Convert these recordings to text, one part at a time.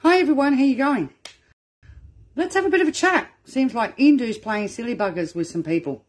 Hi everyone, how you going? Let's have a bit of a chat. Seems like INDUE's playing silly buggers with some people.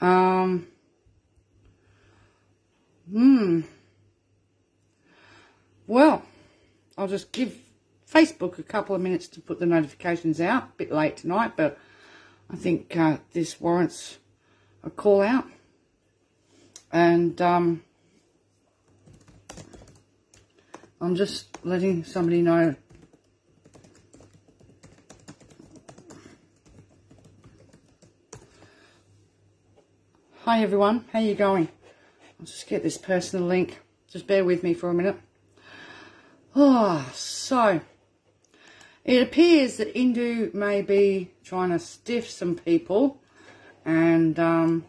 Well, I'll just give Facebook a couple of minutes to put the notifications out. A bit late tonight, but I think this warrants a call out. And I'm just letting somebody know. Hi everyone, how you going? I'll just get this personal link. Just bear with me for a minute. So it appears that INDUE may be trying to stiff some people, and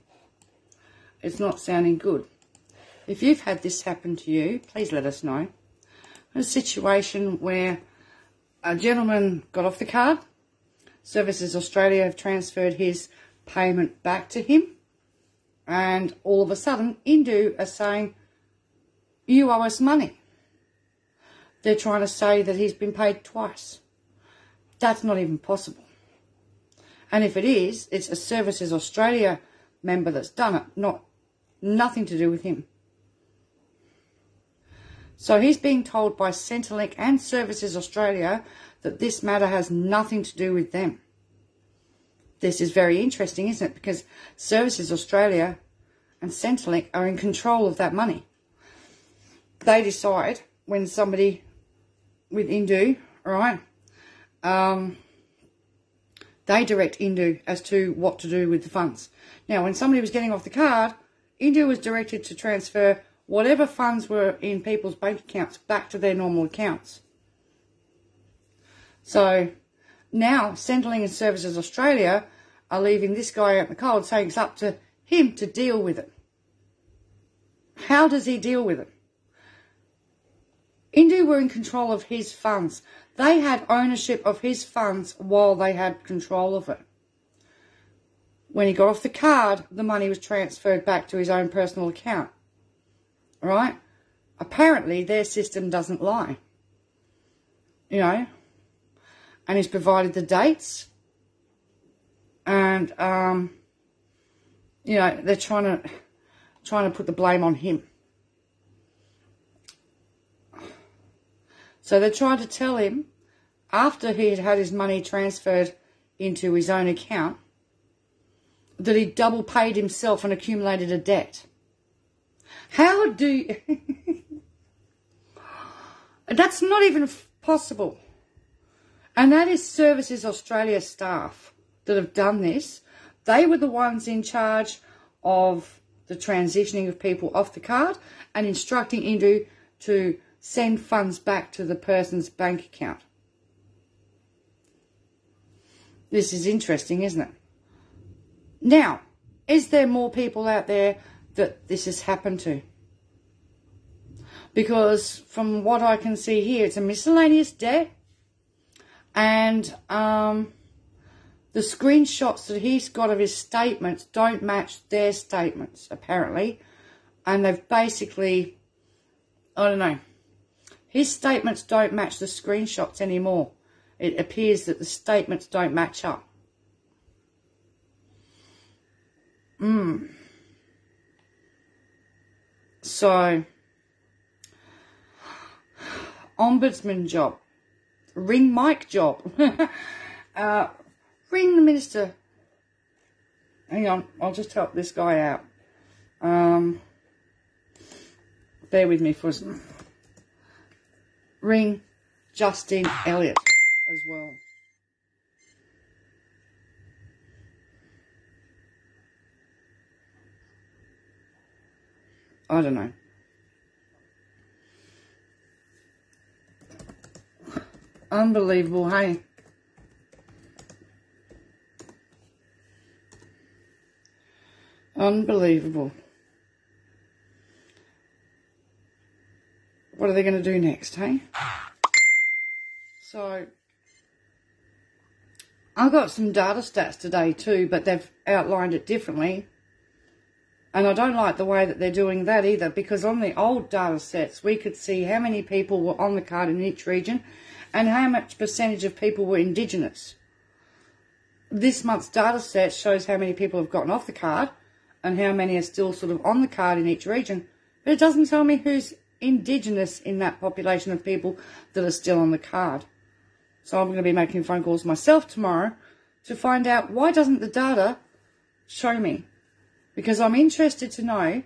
it's not sounding good. If you've had this happen to you, please let us know. A situation where a gentleman got off the card. Services Australia have transferred his payment back to him. And all of a sudden, INDUE are saying, you owe us money. They're trying to say that he's been paid twice. That's not even possible. And if it is, it's a Services Australia member that's done it, nothing to do with him. So he's being told by Centrelink and Services Australia that this matter has nothing to do with them. This is very interesting, isn't it? Because Services Australia and Centrelink are in control of that money. They decide when somebody with INDUE, right, they direct INDUE as to what to do with the funds. Now, when somebody was getting off the card, INDUE was directed to transfer whatever funds were in people's bank accounts back to their normal accounts. So now Centrelink and Services Australia are leaving this guy out in the cold, saying it's up to him to deal with it. How does he deal with it? INDUE were in control of his funds. They had ownership of his funds while they had control of it. When he got off the card, the money was transferred back to his own personal account. Right? Apparently, their system doesn't lie. You know? And he's provided the dates. And, you know, they're trying to put the blame on him. So they tried to tell him, after he had had his money transferred into his own account, that he double paid himself and accumulated a debt. How do you... That's not even possible. And that is Services Australia staff that have done this. They were the ones in charge of the transitioning of people off the card and instructing INDUE to send funds back to the person's bank account. This is interesting, isn't it? Now, is there more people out there that this has happened to? Because from what I can see here, it's a miscellaneous debt, and the screenshots that he's got of his statements don't match their statements, apparently. And they've basically, I don't know, his statements don't match the screenshots anymore. It appears that the statements don't match up. So, ombudsman job, ring mic job, ring the minister. Hang on, I'll just help this guy out. Bear with me for a second. Ring Justin Elliott as well. I don't know. Unbelievable, hey? Unbelievable. What are they going to do next, hey? So, I've got some data stats today too, but they've outlined it differently. And I don't like the way that they're doing that either, because on the old data sets, we could see how many people were on the card in each region and how much percentage of people were Indigenous. This month's data set shows how many people have gotten off the card and how many are still sort of on the card in each region. But it doesn't tell me who's Indigenous in that population of people that are still on the card. So I'm going to be making phone calls myself tomorrow to find out why doesn't the data show me. Because I'm interested to know,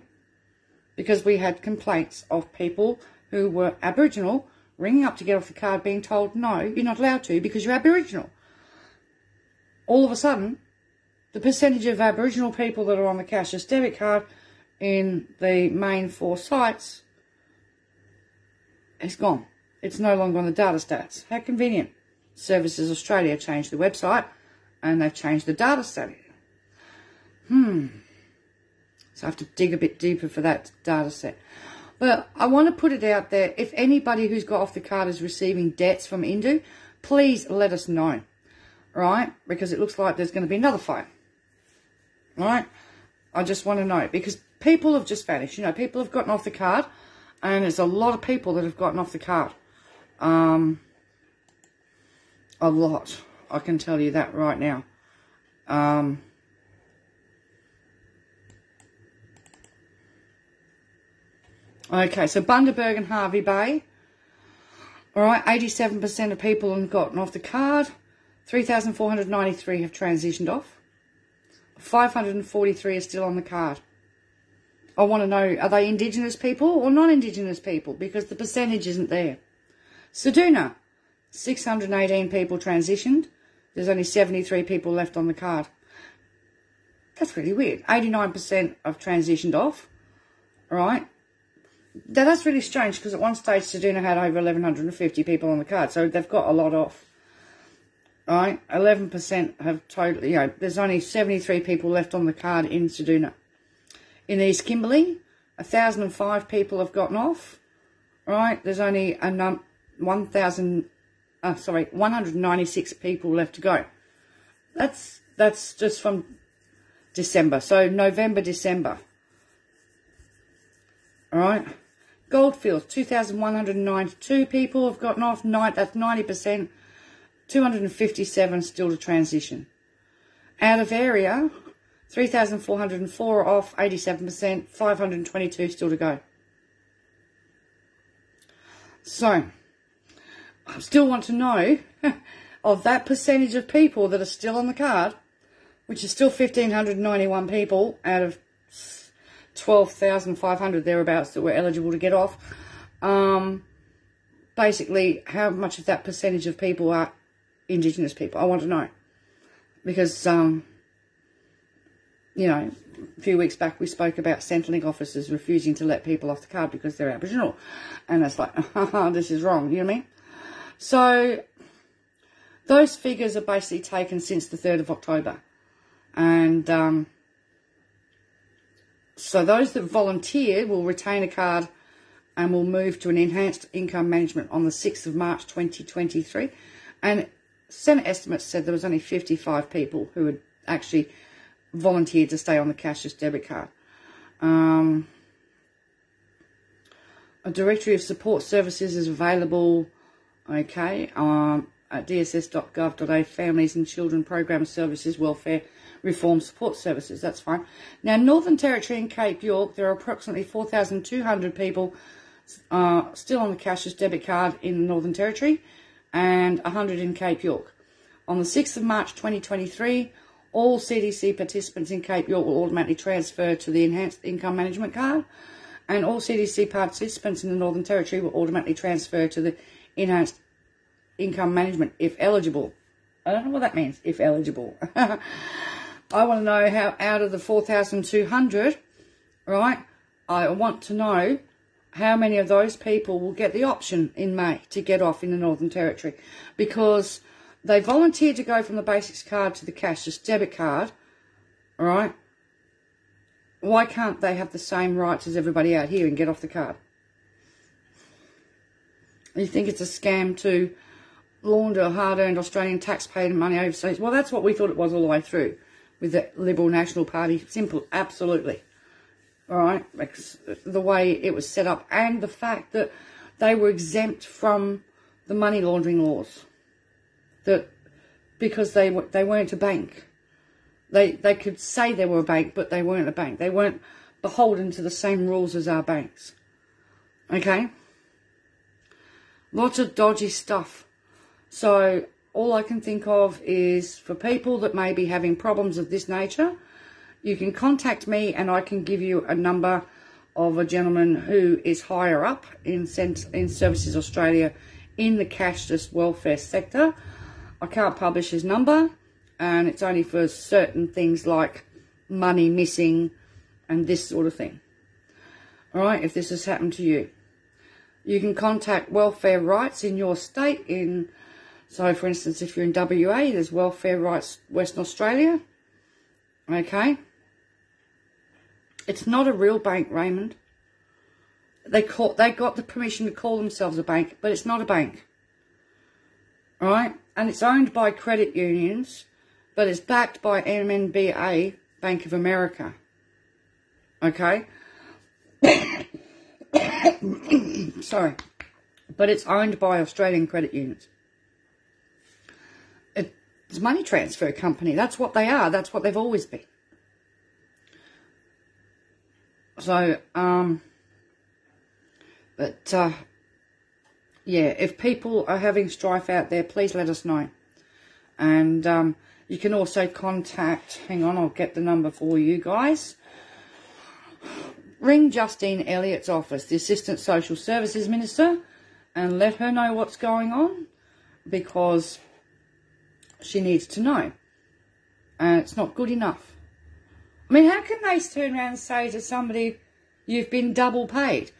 because we had complaints of people who were Aboriginal ringing up to get off the card being told, no, you're not allowed to because you're Aboriginal. All of a sudden, the percentage of Aboriginal people that are on the cashless debit card in the main 4 sites is gone. It's no longer on the data stats. How convenient. Services Australia changed the website and they've changed the data stat. So I have to dig a bit deeper for that data set. But I want to put it out there. If anybody who's got off the card is receiving debts from INDUE, please let us know. Right? Because it looks like there's going to be another fight. Right? I just want to know. Because people have just vanished. You know, people have gotten off the card. And there's a lot of people that have gotten off the card. A lot. I can tell you that right now. Okay, so Bundaberg and Hervey Bay. All right, 87% of people have gotten off the card. 3,493 have transitioned off. 543 are still on the card. I want to know, are they Indigenous people or non-Indigenous people? Because the percentage isn't there. Ceduna, 618 people transitioned. There's only 73 people left on the card. That's really weird. 89% have transitioned off. All right. Now, that's really strange because at one stage Ceduna had over 1,150 people on the card. So they've got a lot off. All right. 11% have totally, you know, there's only 73 people left on the card in Ceduna. In East Kimberley, 1,005 people have gotten off. All right. There's only 196 people left to go. That's just from December. So November, December. All right. Goldfields, 2,192 people have gotten off. That's 90%. 257 still to transition. Out of area, 3,404 off, 87%. 522 still to go. So, I still want to know of that percentage of people that are still on the card, which is still 1,591 people out of 12,500 thereabouts that were eligible to get off. Basically, how much of that percentage of people are Indigenous people? I want to know. Because, you know, a few weeks back we spoke about Centrelink officers refusing to let people off the card because they're Aboriginal. And it's like, this is wrong, you know what I mean? So, those figures are basically taken since the 3rd of October. And, so those that volunteer will retain a card and will move to an enhanced income management on the 6th of March 2023. And Senate estimates said there was only 55 people who had actually volunteered to stay on the cashless debit card. A directory of support services is available, okay, at dss.gov.au, Families and Children Program Services, Welfare Reform Support Services. That's fine. Now, Northern Territory and Cape York, there are approximately 4,200 people still on the cashless debit card in the Northern Territory and 100 in Cape York. On the 6th of March 2023, all CDC participants in Cape York will automatically transfer to the Enhanced Income Management Card, and all CDC participants in the Northern Territory will automatically transfer to the Enhanced Income Management if eligible. I don't know what that means, if eligible. I want to know how out of the 4,200, right, I want to know how many of those people will get the option in May to get off in the Northern Territory, because they volunteered to go from the basics card to the cashless debit card, all right? Why can't they have the same rights as everybody out here and get off the card? You think it's a scam to launder hard-earned Australian taxpayer money overseas? Well, that's what we thought it was all the way through with the Liberal National Party. Simple, absolutely. All right, the way it was set up, and the fact that they were exempt from the money laundering laws. That because they weren't a bank. They could say they were a bank, but they weren't a bank. They weren't beholden to the same rules as our banks. Okay? Lots of dodgy stuff. So all I can think of is for people that may be having problems of this nature, you can contact me and I can give you a number of a gentleman who is higher up in Services Australia in the cashless welfare sector. I can't publish his number, and it's only for certain things like money missing and this sort of thing. All right, if this has happened to you. You can contact Welfare Rights in your state. So, for instance, if you're in WA, there's Welfare Rights Western Australia. Okay. It's not a real bank, Raymond. They got the permission to call themselves a bank, but it's not a bank. All right? And it's owned by credit unions, but it's backed by MNBA, Bank of America. Okay? Sorry. But it's owned by Australian credit unions. It's a money transfer company. That's what they are. That's what they've always been. So, yeah, if people are having strife out there, please let us know. And you can also contact, hang on, I'll get the number for you guys. Ring Justine Elliott's office, the Assistant Social Services Minister, and let her know what's going on, because she needs to know. And it's not good enough. I mean, how can they turn around and say to somebody, you've been double paid?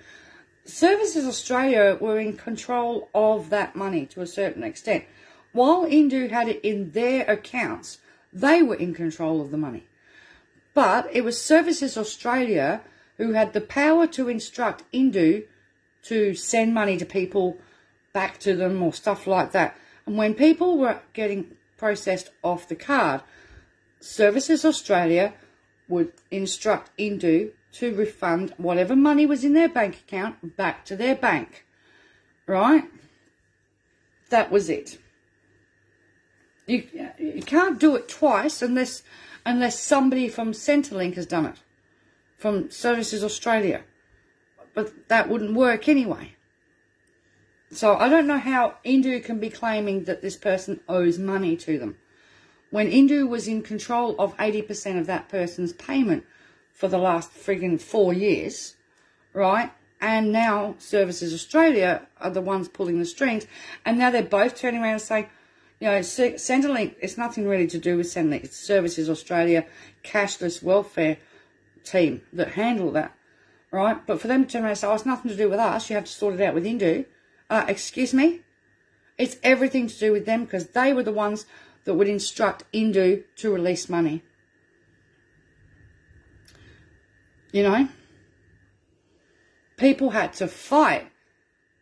Services Australia were in control of that money to a certain extent. While INDUE had it in their accounts, they were in control of the money. But it was Services Australia who had the power to instruct INDUE to send money to people back to them or stuff like that. And when people were getting processed off the card, Services Australia would instruct INDUE to refund whatever money was in their bank account back to their bank. Right? That was it. You can't do it twice unless somebody from Centrelink has done it. From Services Australia. But that wouldn't work anyway. So I don't know how INDUE can be claiming that this person owes money to them, when INDUE was in control of 80% of that person's payment for the last friggin' 4 years, right? And now Services Australia are the ones pulling the strings, and now they're both turning around and saying, you know, Centrelink, it's nothing really to do with Centrelink, it's Services Australia cashless welfare team that handle that, right? But for them to turn around and say, oh, it's nothing to do with us, you have to sort it out with INDUE. Excuse me? It's everything to do with them, because they were the ones that would instruct INDUE to release money. You know? People had to fight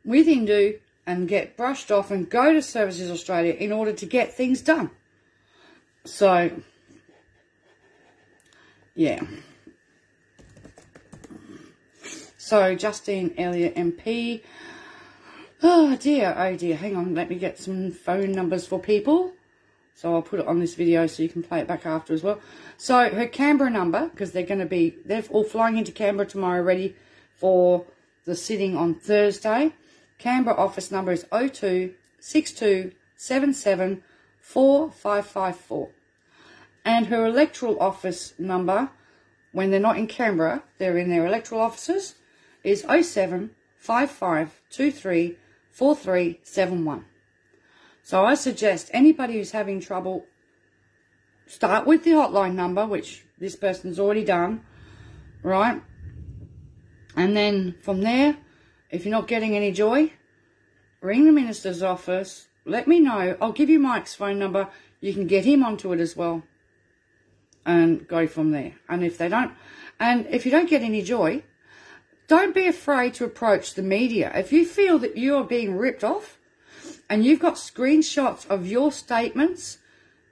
with INDUE and get brushed off and go to Services Australia in order to get things done. So, yeah. So, Justine Elliott MP. Oh dear, hang on, let me get some phone numbers for people. So I'll put it on this video so you can play it back after as well. So her Canberra number, because they're all flying into Canberra tomorrow ready for the sitting on Thursday. Canberra office number is 02 62 77 4554. And her electoral office number, when they're not in Canberra, they're in their electoral offices, is 07 55 23 4371. So I suggest anybody who's having trouble, start with the hotline number, which this person's already done, right? And then from there, if you're not getting any joy, ring the minister's office, let me know. I'll give you Mike's phone number. You can get him onto it as well and go from there. And if you don't get any joy, don't be afraid to approach the media. If you feel that you are being ripped off and you've got screenshots of your statements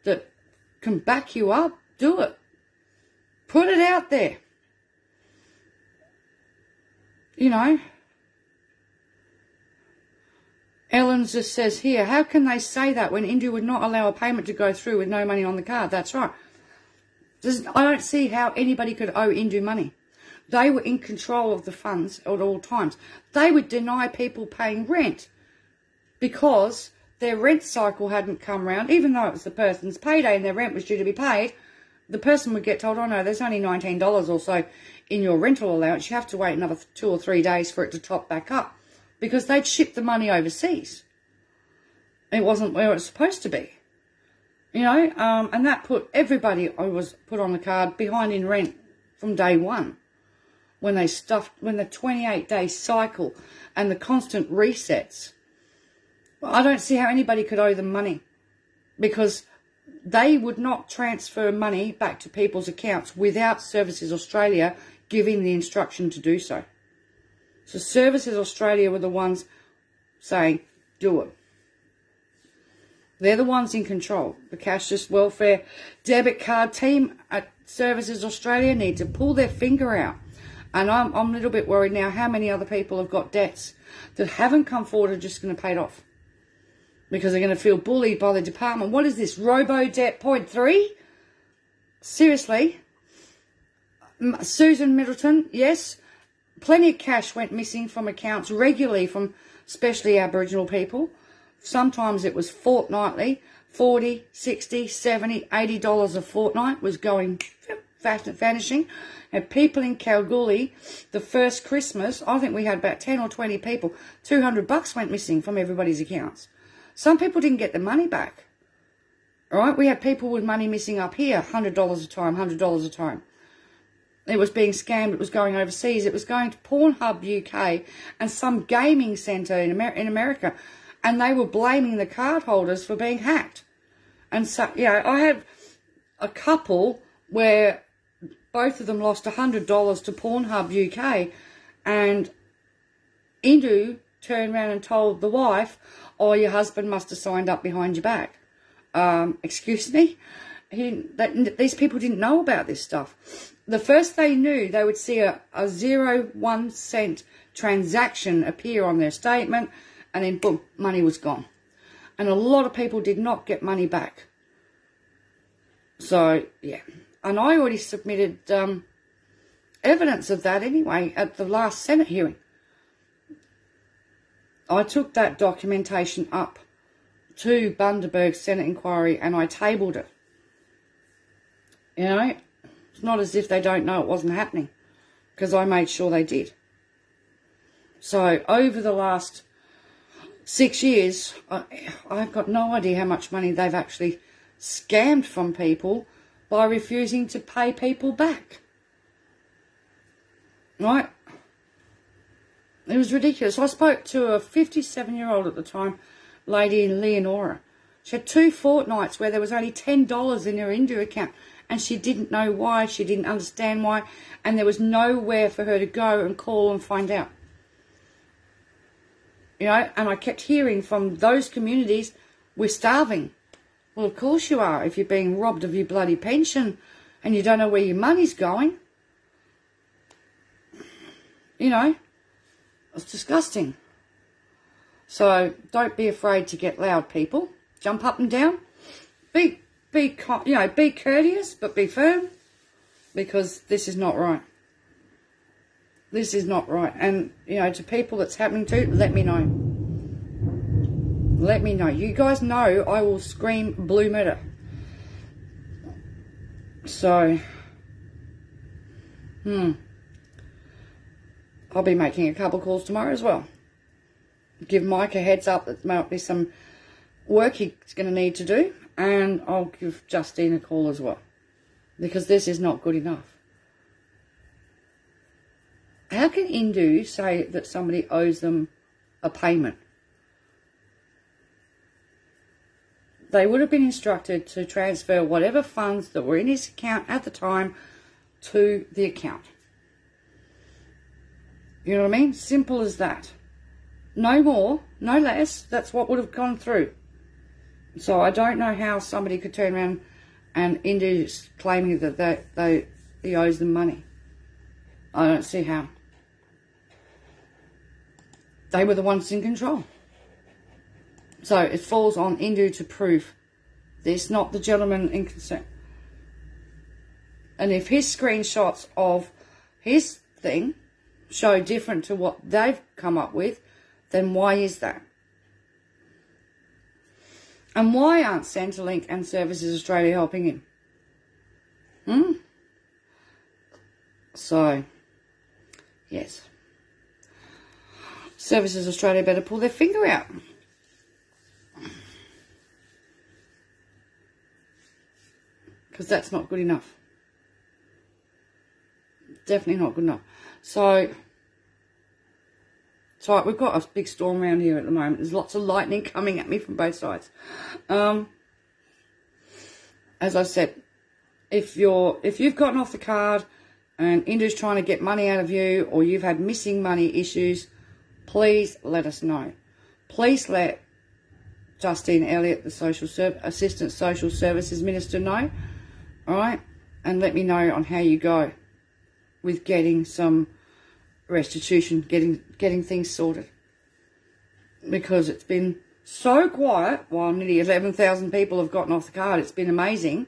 that can back you up, do it. Put it out there. You know, Ellen just says here, how can they say that when INDUE would not allow a payment to go through with no money on the card? That's right. I don't see how anybody could owe INDUE money. They were in control of the funds at all times. They would deny people paying rent because their rent cycle hadn't come round, even though it was the person's payday and their rent was due to be paid. The person would get told, oh no, there's only $19 or so in your rental allowance. You have to wait another 2 or 3 days for it to top back up because they'd shipped the money overseas. It wasn't where it was supposed to be. You know, and that put everybody who was put on the card behind in rent from day one. When the 28-day cycle and the constant resets. Well, I don't see how anybody could owe them money because they would not transfer money back to people's accounts without Services Australia giving the instruction to do so. So Services Australia were the ones saying, do it. They're the ones in control. The Cashless Welfare Debit Card team at Services Australia need to pull their finger out. And I'm a little bit worried now how many other people have got debts that haven't come forward and are just going to pay it off. Because they're going to feel bullied by the department. What is this? Robo-debt 0.3? Seriously? Susan Middleton, yes. Plenty of cash went missing from accounts regularly from especially Aboriginal people. Sometimes it was fortnightly. $40, $60, $70, $80 a fortnight was going vanishing. And people in Kalgoorlie, the first Christmas, I think we had about 10 or 20 people, $200 went missing from everybody's accounts. Some people didn't get the money back. All right, we had people with money missing up here, $100 a time, $100 a time. It was being scammed. It was going overseas. It was going to Pornhub UK and some gaming centre in America. And they were blaming the card holders for being hacked. And so, you know, I had a couple where both of them lost $100 to Pornhub UK, and INDUE turned around and told the wife, oh, your husband must have signed up behind your back. Excuse me? These people didn't know about this stuff. The first they knew, they would see a 0.1 cent transaction appear on their statement, and then boom, money was gone. And a lot of people did not get money back. So, yeah. And I already submitted evidence of that anyway at the last Senate hearing. I took that documentation up to Bundaberg's Senate inquiry and I tabled it. You know, it's not as if they don't know it wasn't happening because I made sure they did. So over the last 6 years, I've got no idea how much money they've actually scammed from people by refusing to pay people back. Right? It was ridiculous. I spoke to a 57-year-old at the time, lady in Leonora. She had 2 fortnights where there was only $10 in her INDUE account, and she didn't know why, she didn't understand why, and there was nowhere for her to go and call and find out. You know, and I kept hearing from those communities, we're starving. Well, of course you are if you're being robbed of your bloody pension and you don't know where your money's going. You know, it's disgusting. So don't be afraid to get loud, people. Jump up and down. Be courteous, but be firm, because this is not right. This is not right. And, you know, to people that's happening to, let me know. Let me know. You guys know I will scream blue murder. So, I'll be making a couple calls tomorrow as well. Give Mike a heads up that there might be some work he's going to need to do. And I'll give Justine a call as well. Because this is not good enough. How can INDUE say that somebody owes them a payment? They would have been instructed to transfer whatever funds that were in his account at the time to the account. You know what I mean? Simple as that. No more, no less. That's what would have gone through. So I don't know how somebody could turn around and INDUE's claiming that he owes them money. I don't see how. They were the ones in control. So it falls on INDUE to prove this, not the gentleman in concern. And if his screenshots of his thing show different to what they've come up with, then why is that? And why aren't Centrelink and Services Australia helping him? So, yes. Services Australia better pull their finger out. Because that's not good enough. Definitely not good enough. So, it's right, we've got a big storm around here at the moment. There's lots of lightning coming at me from both sides. As I said, if you've gotten off the card and INDUE's trying to get money out of you, or you've had missing money issues, please let us know. Please let Justine Elliott, the Assistant Social Services Minister, know. All right? And let me know on how you go with getting some restitution, getting things sorted. Because it's been so quiet while nearly 11,000 people have gotten off the card. It's been amazing.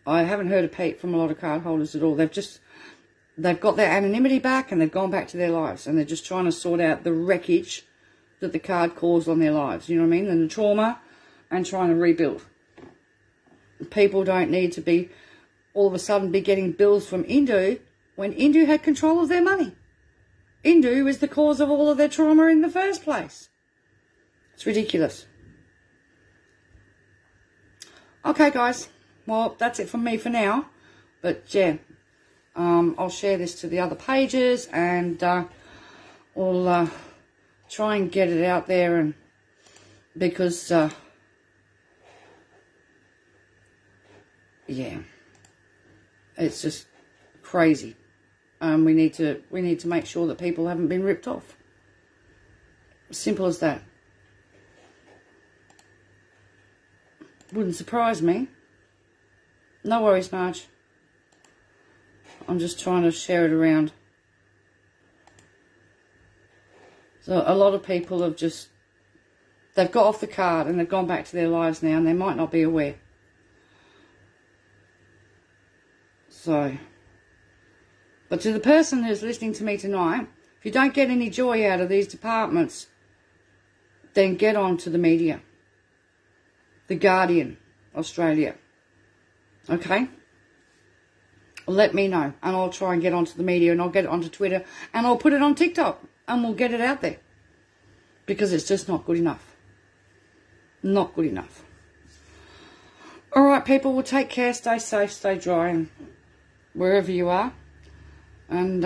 I haven't heard a peep from a lot of card holders at all. They've got their anonymity back and they've gone back to their lives, and they're just trying to sort out the wreckage that the card caused on their lives, you know what I mean, and the trauma, and trying to rebuild. People don't need to be all of a sudden be getting bills from INDUE when INDUE had control of their money. INDUE is the cause of all of their trauma in the first place. It's ridiculous. Okay, guys. Well, that's it from me for now. But, yeah, I'll share this to the other pages, and we'll try and get it out there, and because, yeah, it's just crazy. We need to make sure that people haven't been ripped off. Simple as that. Wouldn't surprise me. No worries, Marge. I'm just trying to share it around. So a lot of people have they've got off the card and they've gone back to their lives now, and they might not be aware. So, but to the person who's listening to me tonight, if you don't get any joy out of these departments, then get on to the media. The Guardian, Australia. Okay? Let me know, and I'll try and get onto the media, and I'll get it onto Twitter, and I'll put it on TikTok, and we'll get it out there. Because it's just not good enough. Not good enough. All right, people, well, take care, stay safe, stay dry, and wherever you are. And,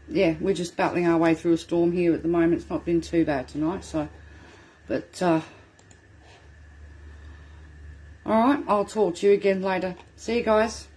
yeah, we're just battling our way through a storm here at the moment. It's not been too bad tonight, so, but, all right, I'll talk to you again later. See you guys.